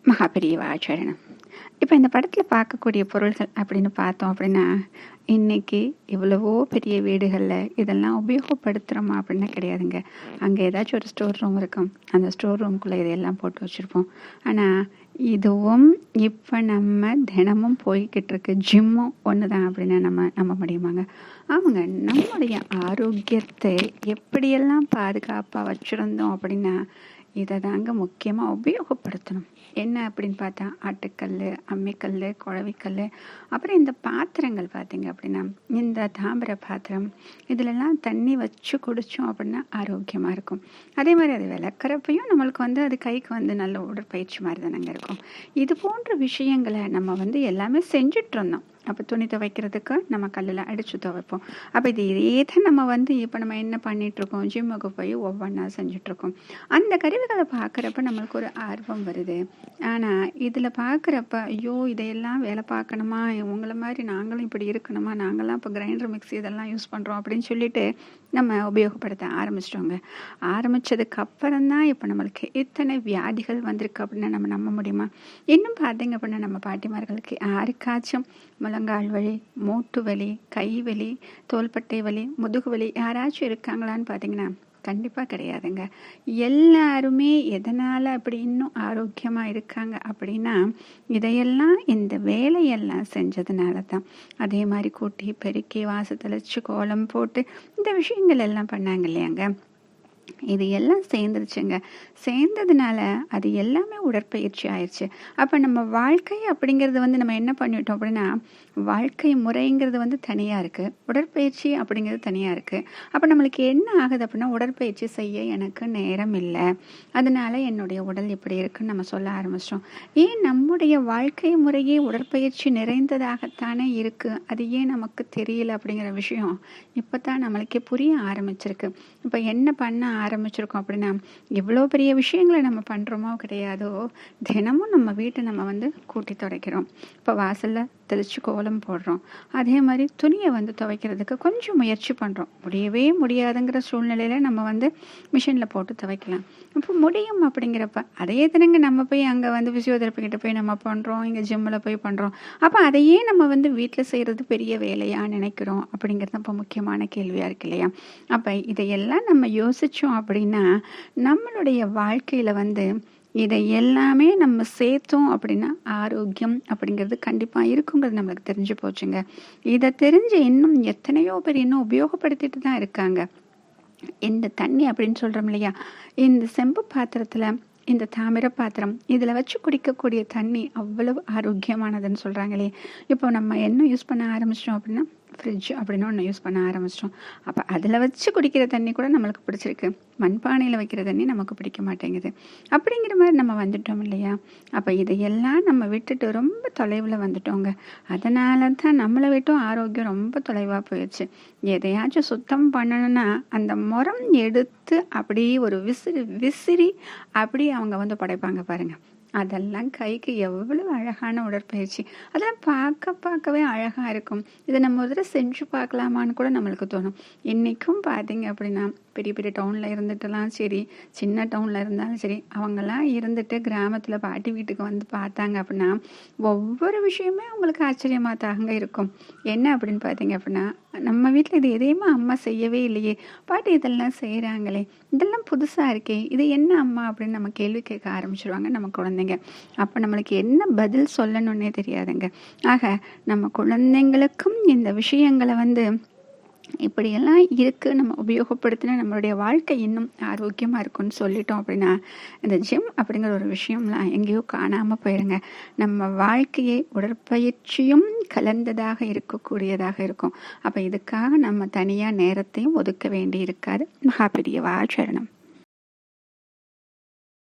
மகாபெரியவா ஆச்சரணம். இப்போ இந்த படத்தில் பார்க்கக்கூடிய பொருள்கள் அப்படின்னு பார்த்தோம் அப்படின்னா, இன்னைக்கு எவ்வளவோ பெரிய வீடுகளில் இதெல்லாம் உபயோகப்படுத்துகிறோமா அப்படின்னா கிடையாதுங்க. அங்கே ஏதாச்சும் ஒரு ஸ்டோர் ரூம் இருக்கும், அந்த ஸ்டோர் ரூம்குள்ளே இதையெல்லாம் போட்டு வச்சுருப்போம். ஆனால் இதுவும் இப்போ நம்ம தினமும் போய்கிட்டு இருக்கு ஜிம்மும் ஒன்று தான் அப்படின்னு நம்ம நம்ப முடியுமாங்க? அவங்க நம்முடைய ஆரோக்கியத்தை எப்படியெல்லாம் பாதுகாப்பாக வச்சுருந்தோம் அப்படின்னா இதை தாங்க முக்கியமாக உபயோகப்படுத்தணும். என்ன அப்படின்னு பார்த்தா ஆட்டுக்கல், அம்மிக்கல், குழவிக்கல், அப்புறம் இந்த பாத்திரங்கள் பார்த்தீங்க அப்படின்னா இந்த தாமிர பாத்திரம் இதிலெல்லாம் தண்ணி வச்சு குடித்தோம் அப்படின்னா ஆரோக்கியமாக இருக்கும். அதே மாதிரி அது விளக்குறப்பையும் நம்மளுக்கு அது கைக்கு நல்ல உடற்பயிற்சி மாதிரி தானங்க இருக்கும். இது போன்ற விஷயங்களை நம்ம எல்லாமே செஞ்சுட்டு இருந்தோம். அப்போ துணி துவைக்கிறதுக்கு நம்ம கல்லில் அடித்து துவைப்போம். அப்போ இதே தான் நம்ம இப்போ நம்ம என்ன பண்ணிகிட்ருக்கோம், ஜிம்முக்கு போய் ஒவ்வொன்றா செஞ்சிட்ருக்கோம். அந்த கருவிகளை பார்க்குறப்ப நம்மளுக்கு ஒரு ஆர்வம் வருது. ஆனால் இதில் பார்க்குறப்ப ஐயோ இதையெல்லாம் வேலை பார்க்கணுமா, உங்களை மாதிரி நாங்களும் இப்படி இருக்கணுமா, நாங்களாம் இப்போ கிரைண்டர் மிக்ஸி இதெல்லாம் யூஸ் பண்ணுறோம் அப்படின்னு சொல்லிட்டு நம்ம உபயோகப்படுத்த ஆரம்பிச்சிட்டோங்க. ஆரம்பித்ததுக்கு அப்புறம் தான் இப்போ நம்மளுக்கு இத்தனை வியாதிகள் வந்திருக்கு அப்படின்னா நம்ம நம்ப முடியுமா? இன்னும் பார்த்தீங்க அப்படின்னா நம்ம பாட்டிமார்களுக்கு யாருக்காச்சும் முழங்கால் வலி, மூட்டு வலி, கை வலி, தோள்பட்டை வலி, முதுகு வலி யாராச்சும் இருக்காங்களான்னு பார்த்தீங்கன்னா கண்டிப்பாக கிடையாதுங்க. எல்லாருமே எதனால் அப்படி இன்னும் ஆரோக்கியமாக இருக்காங்க அப்படின்னா இதையெல்லாம் இந்த வேலையெல்லாம் செஞ்சதுனால தான். அதே மாதிரி கூட்டி பெருக்கி வாச தெளிச்சு கோலம் போட்டு இந்த விஷயங்கள் எல்லாம் பண்ணாங்க இல்லையாங்க. இது எல்லாம் சேர்ந்துருச்சுங்க. சேர்ந்ததுனால அது எல்லாமே உடற்பயிற்சி ஆயிடுச்சு. அப்போ நம்ம வாழ்க்கை அப்படிங்கிறது நம்ம என்ன பண்ணிட்டோம் அப்படின்னா வாழ்க்கை முறைங்கிறது தனியாக இருக்குது, உடற்பயிற்சி அப்படிங்கிறது தனியாக இருக்குது. அப்போ நம்மளுக்கு என்ன ஆகுது அப்படின்னா உடற்பயிற்சி செய்ய எனக்கு நேரம் இல்லை, அதனால என்னுடைய உடல் இப்படி இருக்குன்னு நம்ம சொல்ல ஆரம்பிச்சிட்டோம். ஏன் நம்முடைய வாழ்க்கை முறையே உடற்பயிற்சி நிறைந்ததாகத்தானே இருக்குது, அது ஏன் நமக்கு தெரியல அப்படிங்கிற விஷயம் இப்போ தான் நம்மளுக்கே புரிய ஆரம்பிச்சிருக்கு. இப்போ என்ன பண்ண ஆரம்பிச்சிருக்கோம் அப்படின்னா எவ்வளோ பெரிய விஷயங்களை நம்ம பண்ணுறோமோ கிடையாதோ தினமும் நம்ம வீட்டை நம்ம கூட்டி துடைக்கிறோம், இப்போ வாசலில் தெளிச்சு கோலம் போடுறோம், அதே மாதிரி துணியை துவைக்கிறதுக்கு கொஞ்சம் முயற்சி பண்ணுறோம். முடியவே முடியாதுங்கிற சூழ்நிலையில் நம்ம மிஷினில் போட்டு துவைக்கலாம். இப்போ முடியும் அப்படிங்கிறப்ப அதையே தினங்க நம்ம போய் அங்கே ஃபிசியோதெரப்பி கிட்ட போய் நம்ம பண்ணுறோம், இங்கே ஜிம்மில் போய் பண்ணுறோம். அப்போ அதையே நம்ம வீட்டில் செய்கிறது பெரிய வேலையாக நினைக்கிறோம் அப்படிங்கிறது இப்போ முக்கியமான கேள்வியாக இருக்கு இல்லையா? அப்போ இதையெல்லாம் நம்ம யோசித்தோம் அப்படின்னா நம்மளுடைய வாழ்க்கையில் இதை எல்லாமே நம்ம சேர்த்தோம் அப்படின்னா ஆரோக்கியம் அப்படிங்கிறது கண்டிப்பாக இருக்குங்கிறது நம்மளுக்கு தெரிஞ்சு போச்சுங்க. இதை தெரிஞ்சு இன்னும் எத்தனையோ பேர் இன்னும் உபயோகப்படுத்திட்டு தான் இருக்காங்க. இந்த தண்ணி அப்படின்னு சொல்கிறோம் இல்லையா, இந்த செம்பு பாத்திரத்தில் இந்த தாமிர பாத்திரம் இதில் வச்சு குடிக்கக்கூடிய தண்ணி அவ்வளவு ஆரோக்கியமானதுன்னு சொல்கிறாங்களே. இப்போ நம்ம என்ன யூஸ் பண்ண ஆரம்பிச்சிட்டோம் அப்படின்னா ஃப்ரிட்ஜ் அப்படின்னு ஒன்று யூஸ் பண்ண ஆரம்பிச்சிட்டோம். அப்போ அதில் வச்சு குடிக்கிற தண்ணி கூட நம்மளுக்கு பிடிச்சிருக்கு, மண்பானையில் வைக்கிற தண்ணி நமக்கு பிடிக்க மாட்டேங்குது. அப்படிங்கிற மாதிரி நம்ம வந்துட்டோம் இல்லையா? அப்போ இதையெல்லாம் நம்ம விட்டுட்டு ரொம்ப தொலைவில் வந்துட்டோங்க. அதனால தான் நம்மளை விட்டும் ஆரோக்கியம் ரொம்ப தொலைவாக போயிடுச்சு. எதையாச்சும் சுத்தம் பண்ணணும்னா அந்த முறம் எடுத்து அப்படியே ஒரு விசிறி அப்படி அவங்க படைப்பாங்க பாருங்க. அதெல்லாம் கைக்கு எவ்வளவு அழகான உடற்பயிற்சி, அதெல்லாம் பார்க்கவே அழகாக இருக்கும். இதை நம்ம ஒரு தடவை செஞ்சு பார்க்கலாமான்னு கூட நம்மளுக்கு தோணும். இன்றைக்கும் பார்த்தீங்க அப்படின்னா பெரிய பெரிய டவுனில் இருந்துட்டுலாம் சரி, சின்ன டவுனில் இருந்தாலும் சரி, அவங்கெல்லாம் இருந்துட்டு கிராமத்தில் பாட்டி வீட்டுக்கு பார்த்தாங்க அப்படின்னா ஒவ்வொரு விஷயமே அவங்களுக்கு ஆச்சரியமாக தாங்க இருக்கும். என்ன அப்படின்னு பார்த்தீங்க அப்படின்னா நம்ம வீட்டில் இது எதையுமே அம்மா செய்யவே இல்லையே, பாட்டி இதெல்லாம் செய்கிறாங்களே, இதெல்லாம் புதுசாக இருக்கே, இது என்ன அம்மா அப்படின்னு நம்ம கேள்வி கேட்க ஆரம்பிச்சிருவாங்க நம்ம குழந்தைங்க. அப்போ நம்மளுக்கு என்ன பதில் சொல்லணுன்னே தெரியாதுங்க. ஆக நம்ம குழந்தைங்களுக்கும் இந்த விஷயங்களை இப்படியெல்லாம் இருக்குது நம்ம உபயோகப்படுத்தினா நம்மளுடைய வாழ்க்கை இன்னும் ஆரோக்கியமாக இருக்கும்னு சொல்லிட்டோம் அப்படின்னா இந்த ஜிம் அப்படிங்கிற ஒரு விஷயம்லாம் எங்கேயோ காணாமல் போயிருங்க. நம்ம வாழ்க்கையை உடற்பயிற்சியும் கலந்ததாக இருக்கக்கூடியதாக இருக்கும். அப்போ இதுக்காக நம்ம தனியாக நேரத்தையும் ஒதுக்க வேண்டி இருக்காது. மகாபெரியவா சரணம்.